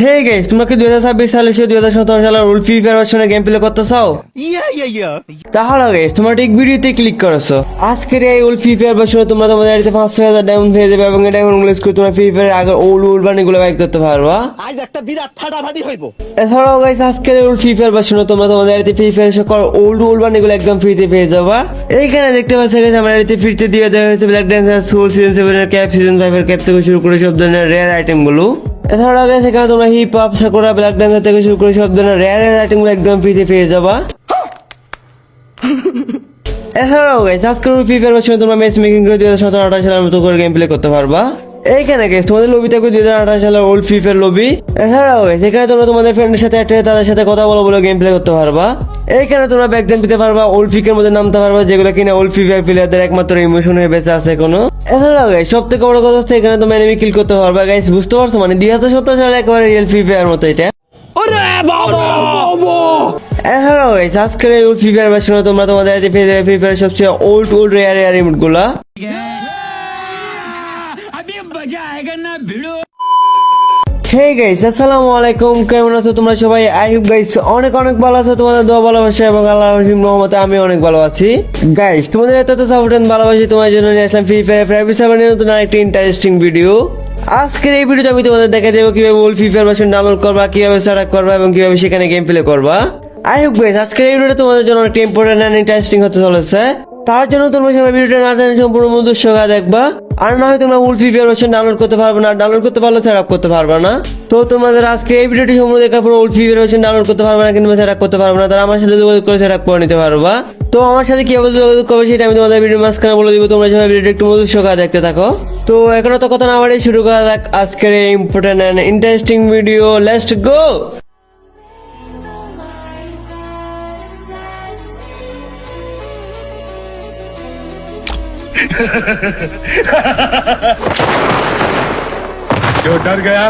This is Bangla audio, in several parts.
হে গাইস, তোমরা কি 2026 সালে 2017 সালের ওল্ড ফ্রি ফায়ার ভার্সনের গেম প্লে করতে চাও? তাহলে গাইস তোমরা ঠিক ভিডিওতে ক্লিক করেছো। আজকের এই ওল্ড ফ্রি ফায়ার ভার্সনে তোমরা তোমাদের বাড়িতে 500,000 ডায়মন্ড পেয়ে যাবে এবং এই ডায়মন্ড গুলো করে তোমরা ফ্রি ফায়ারের আগে ওল্ড বানিগুলো বাইর করতে পারবা। আজ একটা বিরাট ফাটাফাটি হইব। এছাড়াও গাইস আজকের ওল্ড ফ্রি ফায়ার ভার্সনে তোমরা তোমাদের বাড়িতে ফ্রি ফায়ার সকল ওল্ড বানিগুলো একদম ফ্রিতে পেয়ে যাবা। এইখানে দেখতে পাচ্ছ গাইস আমার বাড়িতে ফ্রিতে দিয়ে দেওয়া হয়েছে ব্ল্যাক ড্যান্সার, সোল, সিজন 7 এর ক্যাপ, সিজন 5 এর ক্যাপ থেকে শুরু করে সব ধরনের রেয়ার আইটেম গুলো। এছাড়াও গাইস এখানে তোমরা hip hop, sakura, black dancer থেকে শুরু করে সব ধরনের রেয়ার আইটেম গুলো একদম ফ্রিতে পেয়ে যাবা। এছাড়াও গাইস আজকের ফ্রি ফায়ার ভার্সনে তোমরা ম্যাচ মেকিং করে 2017-18 সালের মতো করে গেম প্লে করতে পারবা। এইখানে গাইস তোমাদের লবি থাকবে 2018 সালের ওল্ড ফ্রি ফায়ার লবি। এছাড়াও গাইস এখানে তোমরা তোমাদের ফ্রেন্ডের সাথে অ্যাড হয়ে তাদের সাথে কথা বলে গেম প্লে করতে পারবা। এইখানে তোমরা ব্যাকগ্রাউন্ড পেতে পারবা, ওল্ড ফ্রিকের মধ্যে নামতে পারবা, যেগুলো কিনা ওল্ড ফ্রি ফায়ার প্লেয়ারদের একমাত্র ইমোশন হয়ে বেঁচে আছে এখনো। এছাড়াও গাইস সব থেকে বড় কথা হচ্ছে এখানে তোমরা এনিমি কিল করতে পারবা। গাইস বুঝতে পারছো, মানে 2017 সালে একেবারে রিয়েল ফ্রি ফায়ার মতো এটা। এছাড়াও গাইস আজকের এই ফ্রি ফায়ার ভার্সনে তোমরা তোমাদের পেয়ে যাবে ফ্রি ফায়ার সবচেয়ে ওল্ড রেয়ার ইমোট গুলা। হে গাইস, আসসালামু আলাইকুম, কেমন আছো তোমরা সবাই? আই হোপ গাইস অনেক ভালো আছো। তোমাদের দোয়া ভালোবাসা এবং আল্লাহর রহমতে আমি অনেক ভালো আছি। গাইস তোমাদের এত সাপোর্ট এন্ড ভালোবাসি তোমার জন্য নিয়ে আসলাম ফ্রি ফায়ার প্রাইভেট সার্ভারের নতুন আরেকটি ইন্টারেস্টিং ভিডিও। আজকের এই ভিডিওতে আমি তোমাদের দেখা দেবো কিভাবে old Free Fire version download করবা, কিভাবে সেটআপ করবা এবং কিভাবে সেখানে গেম প্লে করবা। আই হোপ গাইস আজকের এই ভিডিওটা তোমাদের জন্য অনেক ইম্পর্টেন্ট এন্ড ইন্টারেস্টিং হতে চলেছে। তার জন্য তোমরা সবাই ভিডিওটা না টেনে সম্পূর্ণ মনোযোগ সহকারে দেখবা। আর না হয় তোমরা old Free Fire version download করতে পারবে না, ডাউনলোড করতে পারলে সেটআপ করতে পারবে না। তো তোমাদের আজকে এই ভিডিওটি সম্পূর্ণ দেখার পর old Free Fire version download করতে পারবে না কিন্তু সেটআপ করতে পারবে না, তারা আমার সাথে যোগাযোগ করে সেটআপ করে নিতে পারবা। তো আমার সাথে কিভাবে যোগাযোগ করবে সেটা আমি তোমাদের ভিডিওর মাঝখানে বলে দিব। তোমরা সবাই ভিডিওটা একটু মনোযোগ সহকারে দেখতে থাকো। তো এখন তো কথা না বাড়িয়ে শুরু করা যাক আজকের এই important and interesting video. Let's go. जो डर गया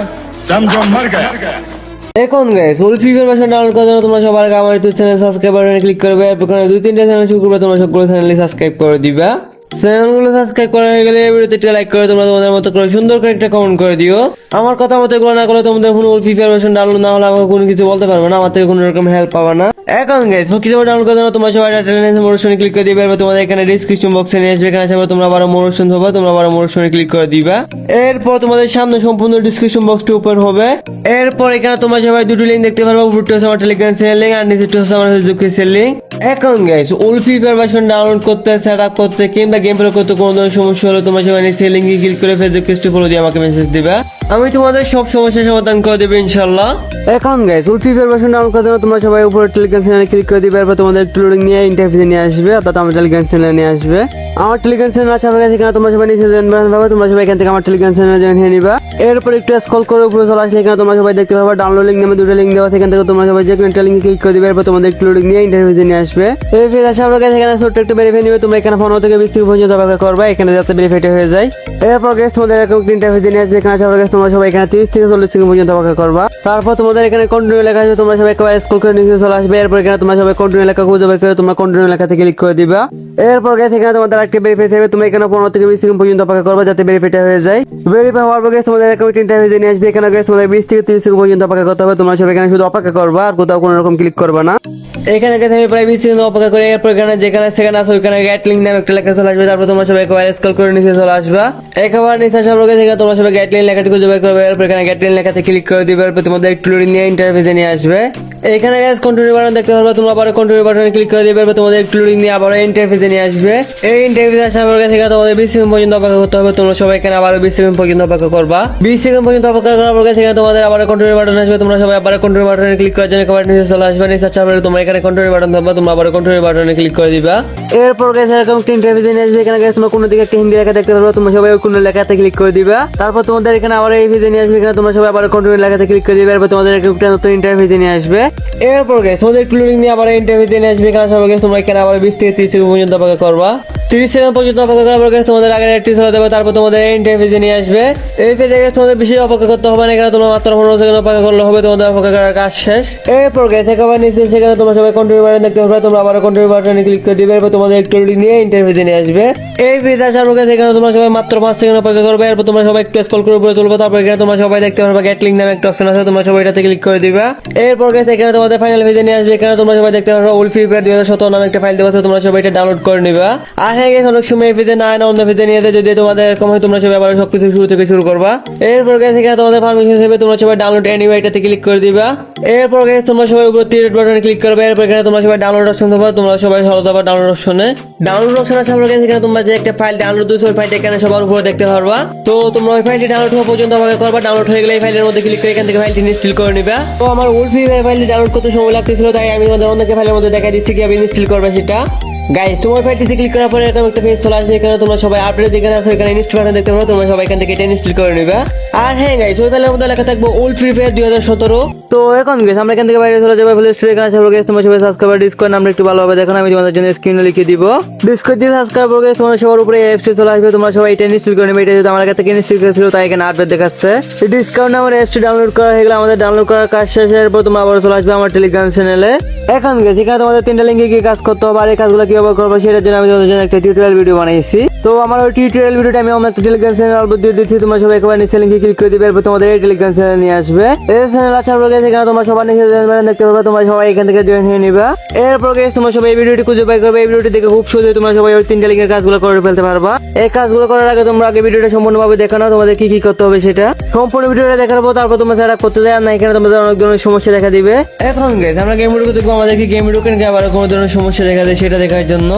समझो मर गया। এখন guys old Free Fire version download করার জন্য তোমরা সবার আগে আমার ইউটিউব চ্যানেল সাবস্ক্রাইব বাটনে ক্লিক করবে। এরপর 2-3টা চ্যানেল শুরু করবে, তোমরা সবগুলো চ্যানেলে সাবস্ক্রাইব করে দিবা। চ্যানেলগুলো সাবস্ক্রাইব করা হয়ে গেলে ভিডিওতে একটা লাইক করে তোমরা তোমাদের মতো করে সুন্দর করে একটা কমেন্ট করে দিও। আমার কথা মতো এগুলো না করলে তোমাদের কোনো old Free Fire version download না হলে আমাকে কোনো কিছু বলতে পারবে না, আমার থেকে কোনো রকম হেল্প পাবে না। এখন গাইস কিভাবে ডাউনলোড করার জন্য তোমরা সবাই মোশনে ক্লিক করে দিবে। এরপর তোমাদের এখানে ডেসক্রিপশন বক্সে নিয়ে আসবে, এখানে আসবে তোমরা আবার মোশন হবে, তোমরা আবার মোশনে ক্লিক করে দিবা। এরপর তোমাদের সামনে সম্পূর্ণ ডেসক্রিপশন বক্সটি ওপেন হবে। এরপর এখানে তোমরা সবাই দুটো লিংক দেখতে পারবে, উপরটা হচ্ছে আমার টেলিগ্রাম চ্যানেল লিংক আর নিচেরটা হচ্ছে আমার ফেসবুক পেজের লিংক। এখন guys old Free Fire version download করতে, সেটআপ করতে কিংবা গেম প্লে করতে কোনো ধরনের সমস্যা হলে তোমরা সবাই নিচে লিংকে ক্লিক করে ফেসবুক পেজটি ফলো দিয়ে আমাকে মেসেজ দিবা, আমি তোমাদের সব সমস্যার সমাধান করে দেবো ইনশাআল্লাহ। এখন guys old Free Fire version download করার জন্য তোমরা সবাই উপরে টেলিগ্রাম চ্যানেলে ক্লিক করে দিবে। এরপর তোমাদের একটু লোডিং নিয়ে ইন্টারফেসে নিয়ে আসবে, অর্থাৎ আমার টেলিগ্রাম চ্যানেলে নিয়ে আসবে। আমার টেলিগ্রাম চ্যানেল আছে আমার কাছে, এখানে তোমরা সবাই নিচে জয়েন বাটন পাবে, তোমরা সবাই এখান থেকে আমার টেলিগ্রাম চ্যানেলে জয়েন হয়ে নিবা। এরপর একটু স্ক্রল করে উপরে চলে আসলে এখানে তোমরা সবাই দেখতে পাবে ডাউনলোড লিংক নামে দুটো লিংক দেওয়া আছে, এখান থেকে তোমরা সবাই যে কোনো একটা লিংকে ক্লিক করে দিবে। এরপর তোমাদের একটু লোডিং নিয়ে ইন্টারফেসে নিয়ে আসবে। এই পেজ আসে আমার কাছে, এখানে ছোট্ট একটু ভেরিফাই নিবে, তোমরা এখানে 15 থেকে 20 সেকেন্ড পর্যন্ত অপেক্ষা করবে এখানে যাতে ভেরিফাইড হয়ে যায়। এরপর গাইস তোমাদের এরকম একটা ইন্টারফেসে নিয়ে আসবে, এখানে আসে আমার কাছে তোমরা সবাই এখানে 30 থেকে 40 সেকেন্ড পর্যন্ত অপেক্ষা করবা। তারপর তোমাদের এখানে কন্টিনিউ লেখা আসবে, তোমরা সবাই একবার স্ক্রল করে নিচে চলে আসবে। এরপর এখানে তোমরা সবাই কন্টিনিউ লেখা খুঁজে বের করে তোমরা কন্টিনিউ লেখাতে ক্লিক করে দিবা। এরপর গাইস এখানে তোমাদের একটা ভেরিফাই হবে, তোমরা এখানে 15 থেকে 20 সেকেন্ড পর্যন্ত অপেক্ষা করবে যাতে ভেরিফাইড হয়ে যায়। ভেরিফাই হওয়ার পর গাইস তোমাদের এরকম একটা ইন্টারফেসে নিয়ে আসবে, এখানে গাইস তোমাদের 20 থেকে 30 সেকেন্ড পর্যন্ত অপেক্ষা করতে হবে। তোমরা সবাই এখানে শুধু অপেক্ষা করবা আর কোথাও কোনো রকম ক্লিক করবে না। এখানে গাইস আমি প্রায় 20 সেকেন্ড অপেক্ষা করে এরপর এখানে যেখানে সেখানে আছে ওইখানে গেট লিংক নামে একটা লেখা চলে আসবে। তারপর তোমরা সবাই একবার স্ক্রল করে নিচে চলে আসবা। একবার নিচে আসার পর থেকে তোমরা সবাই গেট লিংক লেখাটি খুঁজে বের করবে। এরপর এখানে গেট লিংক লেখাতে ক্লিক করে দিবে। এরপর তোমাদের একটু লোডিং নিয়ে ইন্টারফেসে নিয়ে আসবে। এখানে গাইস কন্টিনিউ বাটন দেখতে পারবে, তোমরা আবার কন্টিনিউ বাটনে ক্লিক করে দিবে। এরপর তোমাদের একটু লোডিং নিয়ে আবার ইন্টারফেসে নিয়ে আসবে। এই ইন্টারফেসে আসার পর থেকে তোমাদের 20 সেকেন্ড পর্যন্ত অপেক্ষা করতে হবে। তোমরা সবাই এখানে আবার 20 সেকেন্ড পর্যন্ত অপেক্ষা করবা। 20 সেকেন্ড পর্যন্ত অপেক্ষা করার পর থেকে তোমাদের আবার কন্টিনিউ বাটন আসবে, তোমরা সবাই আবার কন্টিনিউ বাটনে ক্লিক করার জন্য একবার নিচে চলে আসবে। নিচে আসার পর তোমরা এখানে কন্টিনিউ বাটন ধরবা, তোমরা আবার কন্টিনিউ বাটনে ক্লিক করে দিবা। এরপর গাইস এরকম একটা ইন্টারফেসে নিয়ে আসবে, এখানে গাইস তোমরা কোন দিকে একটা হিন্দি লেখা দেখতে পারবে, তোমরা সবাই কোন লেখাতে ক্লিক করে দিবা। তারপর তোমাদের এখানে আবার এই পেজে নিয়ে আসবে, এখানে তোমরা সবাই আবার কন্টিনিউ লেখাতে ক্লিক করে দিবে। এরপর তোমাদের একটা নতুন ইন্টারফেসে নিয়ে আসবে। এরপর গাইস তোমাদের একটু লোডিং নিয়ে আবার ইন্টারফেসে নিয়ে আসবে, এখানে সবাই গাইস তোমরা এখানে আবার 20 থেকে 30 সেকেন্ড পর্যন্ত অপেক্ষা করবা। 30 সেকেন্ড পর্যন্ত অপেক্ষা করার পর guys তোমাদের আগের অ্যাডটি চলে দেবে, তারপর তোমাদের ইন্টারভিউ নিয়ে আসবে। এই পেজে guys তোমাদের বেশি অপেক্ষা করতে হবে না, এখানে তোমরা মাত্র 15 সেকেন্ড অপেক্ষা করলে হবে, তোমাদের অপেক্ষা করার কাজ শেষ। এরপর guys একেবারে নিচে সেখানে তোমরা সবাই কন্টিনিউ বাটন দেখতে পাবে, তোমরা আবার কন্টিনিউ বাটনে ক্লিক করে দিবে, এরপর তোমাদের একটু নিয়ে ইন্টারভিউ নিয়ে আসবে। এই পেজে আসার পর guys এখানে তোমরা সবাই মাত্র 5 সেকেন্ড অপেক্ষা করবে, এরপর তোমরা সবাই একটু স্ক্রল করে উপরে তুলবে, তারপর এখানে তোমরা সবাই দেখতে পারবে গেট লিংক নামে একটা অপশন আছে, তোমরা সবাই এটাতে ক্লিক করে দিবা। এরপর guys এখানে তোমাদের ফাইনাল পেজে নিয়ে আসবে, এখানে তোমরা সবাই দেখতে পারবে ওল ফ্রি ফায়ার 2017 নামে একটা ফাইল দেওয়া আছে, তোমরা সবাই এটা ডাউনলোড করে নিবা। আর হ্যাঁ guys অনেক সময় এই পেজে না অন্য পেজে নিয়ে দেয়, যদি তোমাদের এরকম হয় তোমরা সবাই আবার সবকিছু শুরু থেকে শুরু করবা। এরপর guys এখানে তোমাদের পারমিশন হিসেবে তোমরা সবাই ডাউনলোড এনিওয়ে এটাতে ক্লিক করে দিবা। এরপর guys তোমরা সবাই উপরে থ্রি ডট বাটনে ক্লিক করবে, এরপর এখানে তোমরা সবাই ডাউনলোড অপশন পাবা, তোমরা সবাই সহজ হবে ডাউনলোড অপশনে। ডাউনলোড অপশন আছে আপনাদের কাছে, এখানে তোমরা যে একটা ফাইল ডাউনলোড দিছো ওই ফাইলটা এখানে সবার উপরে দেখতে পারবা। তো তোমরা ওই ফাইলটি ডাউনলোড হওয়া পর্যন্ত অপেক্ষা করবা, ডাউনলোড হয়ে গেলে এই ফাইলের মধ্যে ক্লিক করে এখান থেকে ফাইলটি ইনস্টল করে নিবা। তো আমার ওল ফ্রি ফায়ার ফাইলটি ডাউনলোড করতে সময় লাগতেছিল, তাই আমি তোমাদের অন্যকে ফাইলের মধ্যে দেখাই দিচ্ছি কিভাবে ইনস্টল করবে সেটা। গাইস তোমার ফাইলটিতে ক্লিক করার পরে এরকম একটা পেজ চলে আসবে, এখানে তোমরা সবাই আপডেট যেখানে আছে এখানে ইনস্টল বাটন দেখতে পারো, তোমরা সবাই এখান থেকে এটা ইনস্টল করে নিবা। আর হ্যাঁ গাইস ওই ফাইলের মধ্যে লেখা থাকবে ওল ফ্রি ফায়ার 2017। তো এখন গাইস আমরা এখান থেকে বাইরে চলে যাবো, প্লে স্টোরে এখানে সবাই গাইস তোমরা সবাই সাবস্ক্রাইবার ডিসকর্ড নামটা একটু ভালোভাবে দেখো, আমি তোমাদের জন্য স্ক্রিনে লিখে দিব। ডিসকর্ড দিয়ে সাবস্ক্রাইব করে গাইস তোমাদের সবার উপরে অ্যাপসে চলে আসবে, তোমরা সবাই এটা ইনস্টল করে নিবে। এটা যদি আমার কাছে থেকে ইনস্টল করেছিল তাই এখানে আপডেট দেখাচ্ছে। এই ডিসকাউন্ট নামের অ্যাপসটি ডাউনলোড করা হয়ে গেলে আমাদের ডাউনলোড করার কাজ শেষ, এরপর তোমরা আবার চলে আসবে আমার টেলিগ্রাম চ্যানেলে। এখন গাইস এখানে তোমাদের 3টা লিংকে গিয়ে কাজ করতে হবে, আর এই কাজগুলো কিভাবে করবে সেটার জন্য আমি তোমাদের জন্য একটা টিউটোরিয়াল ভিডিও বানাইছি। তো আমার ওই টিউটোরিয়াল ভিডিওটা আমি আমার একটা টেলিগ্রাম চ্যানেল আপলোড দিয়ে দিচ্ছি, তোমরা সবাই একবার নিচে লিংকে ক্লিক করে দিবে, এরপর তোমাদের এই টেলিগ্রাম চ্যানেল নিয়ে আসবে। এই চ্যানেল আসার পর গাইস এখানে তোমরা সবাই নিচে দেখতে পাবে, তোমরা সবাই এখান থেকে জয়েন হয়ে নিবা। এরপর গাইস তোমরা সবাই এই ভিডিওটি খুঁজে বাই করবে, এই ভিডিওটি দেখে খুব সহজেই তোমরা সবাই ওই 3টা লিংকের কাজগুলো করে ফেলতে পারবা। এই কাজগুলো করার আগে তোমরা আগে ভিডিওটা সম্পূর্ণভাবে দেখো না, তোমাদের কি কি করতে হবে সেটা সম্পূর্ণ ভিডিওটা দেখার পর তারপর তোমরা সেটা করতে যায় না, এখানে তোমাদের অনেক ধরনের সমস্যা দেখা দিবে। এখন গাইস আমরা গেম ভিডিও দেখবো, আমাদের কি গেম ভিডিও কেন আবার কোনো ধরনের সমস্যা দেখা দেয় সেটা দেখার জন্য।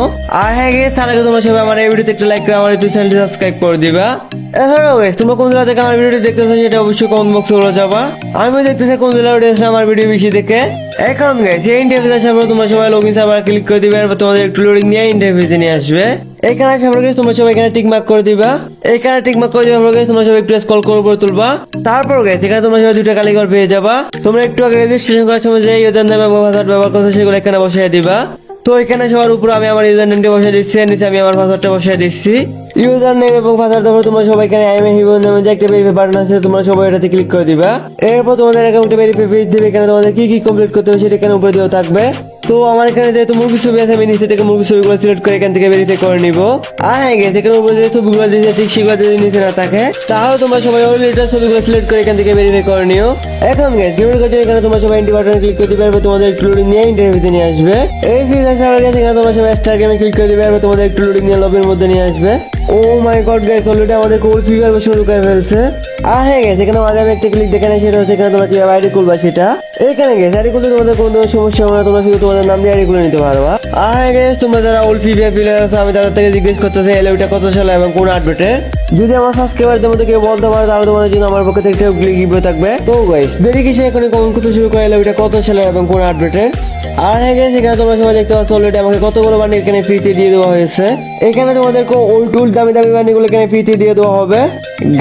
আর হ্যাঁ গাইস তার আগে তোমরা সবাই আমার এই ভিডিওতে একটা লাইক করে আমার ইউটিউব চ্যানেলটি সাবস্ক্রাইব করে দিবা। এছাড়াও গাইস তোমরা কোন জেলা থেকে আমার ভিডিওটি দেখতেছো সেটা অবশ্যই কমেন্ট বক্সে বলে যাবা, আমি দেখতেছি কোন জেলার অডিয়েন্সরা আমার ভিডিও বেশি দেখে। এখন গাইস এই ইন্টারভিউ আসার পর তোমরা সবাই লগইন সার্ভার ক্লিক করে দিবে, এরপর তোমাদের একটু লোডিং নিয়ে ইন্টারভিউতে নিয়ে আসবে। এখানে আসার পর গাইস তোমরা সবাই এখানে টিক মার্ক করে দিবা, এখানে টিক মার্ক করে দেওয়ার পর গাইস তোমরা সবাই একটু স্ক্রল করে উপরে তুলবা, তারপর গাইস এখানে তোমরা সবাই 2টা কালিঘর পেয়ে যাবা। তোমরা একটু আগে রেজিস্ট্রেশন করার সময় যে ইউজার নাম এবং পাসওয়ার্ড ব্যবহার করছো সেগুলো এখানে বসিয়ে দিবা। তো এখানে সবার উপরে আমি আমার ইউজার নেমটা বসিয়ে দিচ্ছি, নিচে আমি আমার পাসওয়ার্ডটা বসিয়ে দিচ্ছি। ইউজার নেম এবং পাসওয়ার্ড দেওয়ার পর তোমরা সবাই এখানে আই এম হিবো নামে যে একটা ভেরিফাই বাটন আছে, তোমরা সবাই এটাতে ক্লিক করে দিবা। এরপর তোমাদের অ্যাকাউন্টে ভেরিফাই পেজ দিবে, এখানে তোমাদের কি কি কমপ্লিট করতে হবে সেটা এখানে উপরে দেওয়া থাকবে। তো আমার এখানে যেহেতু মুরগি ছবি আছে, আমি নিচে থেকে মুরগি ছবিগুলো সিলেক্ট করে এখান থেকে ভেরিফাই করে নিব। আর হ্যাঁ গেছে এখানে উপরে যে ছবিগুলো দিয়েছে ঠিক সেগুলো যদি নিচে না থাকে তাহলে তোমরা সবাই ওই লিটার ছবিগুলো সিলেক্ট করে এখান থেকে ভেরিফাই করে নিও। এখন গেছে গেমের কাছে এখানে তোমরা সবাই এন্টি বাটনে ক্লিক করে দিবে, এরপর তোমাদের একটু লোডিং নিয়ে ইন্টারভিউতে নিয়ে আসবে। এই ফিজ আসার গেছে এখানে তোমরা সবাই স্টার গেমে ক্লিক করে দিবে, এরপর তোমাদের একটু লোডিং নিয়ে লবির মধ্যে নিয়ে আসবে। ও মাই গড গাইস অলরেডি আমাদের কোল ফ্রি ফায়ার শুরু করে ফেলছে। আর হ্যাঁ গেছে এখানে মাঝে আমি একটা ক্লিক দেখে নেই, সেটা হচ্ছে এখানে তোমরা কিভাবে আইডি খুলবা সেটা। এখানে গেছে আইডি খুলতে তোমাদের কোনো সমস্যা হবে না, তোমরা শুধু তোমাদের নাম দিয়ে আইডি খুলে নিতে পারবা। আর হ্যাঁ গেছে তোমরা যারা ওল ফ্রি ফায়ার প্লেয়ার আছে আমি তাদের থেকে জিজ্ঞেস করতেছি এলওটা কত সালে এবং কোন আপডেটের। যদি আমার সাবস্ক্রাইবারদের মধ্যে কেউ বলতে পারে তাহলে তোমাদের জন্য আমার পক্ষে থেকে একটা গিফট থাকবে। তো গাইস দেরি কিছু এখন কমেন্ট করতে শুরু করে এলওটা কত সালে এবং কোন আপডেটের। আর হ্যাঁ গেছে এখানে তোমরা সবাই দেখতে পাচ্ছ অলরেডি আমাকে কতগুলো বান্ডিল এখানে ফ্রিতে দিয়ে দেওয়া হয়েছে। এখানে তোমাদেরকে ওল্ড টুল দামি দামি বান্ডিলগুলো এখানে ফ্রিতে দিয়ে দেওয়া হবে।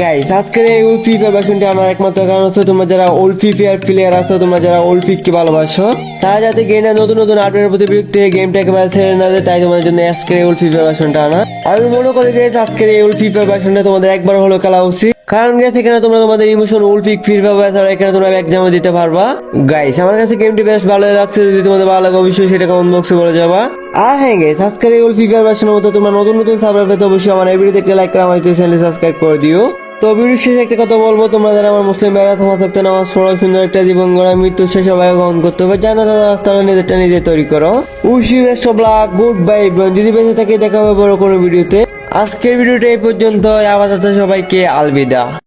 গাইস আজকের এই ওল্ড ফ্রি ফায়ার ভার্সনটি আমার একমাত্র কারণ হচ্ছে তোমরা যারা ওল্ড ফ্রি ফায়ার প্লেয়ার আছো, তোমরা যারা ওল্ড ফিটকে ভালোবাসো, তারা যাতে গেমে নতুন নতুন আপডেটের প্রতি বিরক্ত হয়ে গেমটা একেবারে ছেড়ে না দেয়, তাই তোমাদের জন্য আজকের এই ওল্ড ফ্রি ফায়ার ভার্সনটা আনা। আমি মনে করি যে আজকের এই ওল্ড ফ্রি ফায়ার ভার্সনটা তোমাদের একবার হলো খেলা উচিত, কারণ গেছে এখানে তোমরা তোমাদের ইমোশন ওল্ড ফিক ফ্রি ফায়ার ছাড়া এখানে তোমরা এক্সামে দিতে পারবা। গাইস আমার কাছে গেমটি বেশ ভালো লাগছে, যদি তোমাদের ভালো লাগে অবশ্যই সেটা কমেন্ট বক্সে বলে যাবা। আর হ্যাঁ গাইস আজকের এই ওল্ড ফ্রি ফায়ার ভার্সনের মতো তোমরা নতুন নতুন সাবস্ক্রাইব পেতে অবশ্যই আমার এই ভিডিওতে একটা লাইক করে আমার ইউটিউব চ্যানেল সাবস্ক্রাইব করে দিও। তো ভিডিও শেষে একটা কথা বলবো, তোমরা যারা আমার মুসলিম ভাইরা তোমার থাকতে নামাজ পড়ো, সুন্দর একটা জীবন গড়া, মৃত্যুর শেষে সবাই গ্রহণ করতে হবে, জান্নাতের রাস্তা নিজেরটা নিজে তৈরি করো। Wish you best of luck, good bye everyone. যদি বেঁচে থাকি দেখা হবে বড় কোনো ভিডিওতে। আজকের ভিডিওটা এই পর্যন্ত, আপাতত সবাইকে আলবিদা।